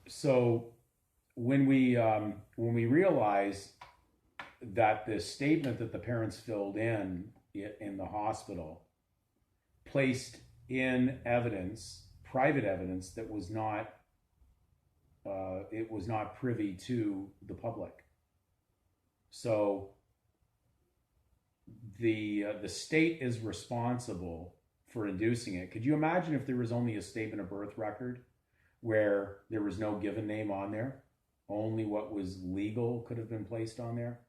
So when we realize that the statement that the parents filled in the hospital placed in evidence, private evidence that was not it was not privy to the public. So the state is responsible for inducing it. Could you imagine if there was only a statement of birth record where there was no given name on there? Only what was legal could have been placed on there.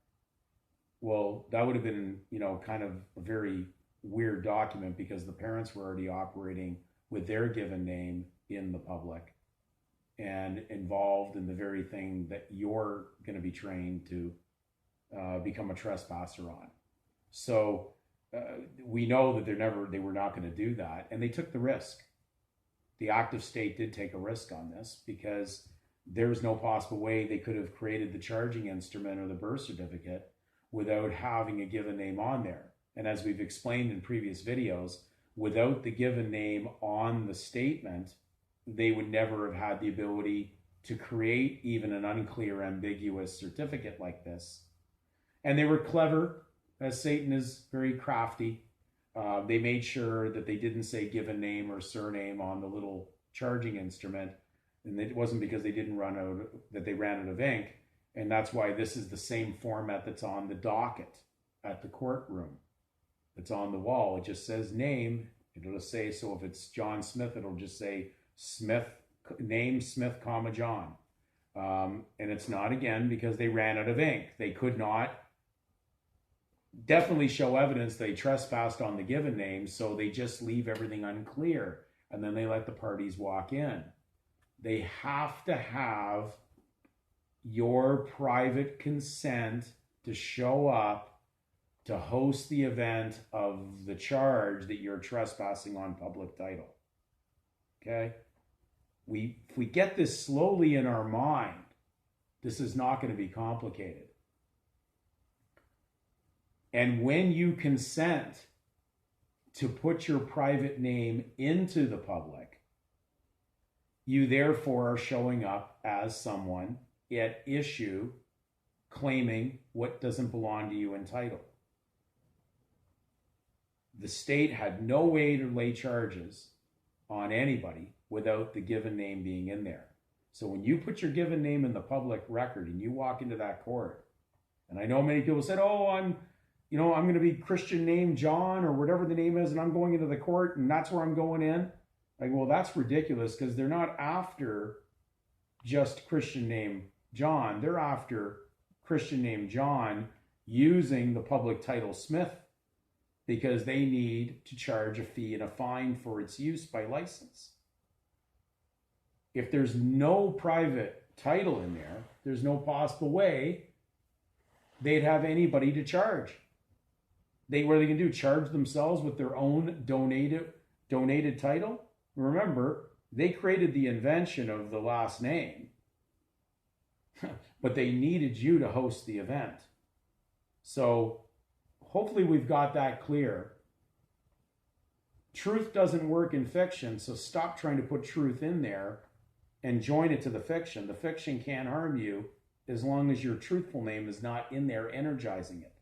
Well, that would have been, kind of a very weird document because the parents were already operating with their given name in the public and involved in the very thing that you're going to be trained to become a trespasser on. So we know that they were not going to do that, and they took the risk. The active state did take a risk on this because there's no possible way they could have created the charging instrument or the birth certificate without having a given name on there. And as we've explained in previous videos, without the given name on the statement, they would never have had the ability to create even an unclear, ambiguous certificate like this. And they were clever, as Satan is very crafty. They made sure that they didn't say given name or surname on the little charging instrument. And it wasn't because they ran out of ink. And that's why this is the same format that's on the docket at the courtroom. It's on the wall. It just says name. It'll just say, so if it's John Smith, it'll just say Smith, name Smith, comma, John. And it's not, again, because they ran out of ink. They could not definitely show evidence they trespassed on the given name, so they just leave everything unclear. And then they let the parties walk in. They have to have your private consent to show up to host the event of the charge that you're trespassing on public title. Okay? If we get this slowly in our mind, this is not going to be complicated. And when you consent to put your private name into the public, you therefore are showing up as someone at issue claiming what doesn't belong to you in title. The state had no way to lay charges on anybody without the given name being in there. So when you put your given name in the public record and you walk into that court, and I know many people said, oh, I'm going to be Christian name John or whatever the name is, and I'm going into the court and that's where I'm going in. Like, well, that's ridiculous because they're not after just Christian name John. They're after Christian name John using the public title Smith because they need to charge a fee and a fine for its use by license. If there's no private title in there, there's no possible way they'd have anybody to charge. What are they going to do? Charge themselves with their own donated title? Remember, they created the invention of the last name, but they needed you to host the event. So hopefully we've got that clear. Truth doesn't work in fiction, so stop trying to put truth in there and join it to the fiction. The fiction can't harm you as long as your truthful name is not in there energizing it.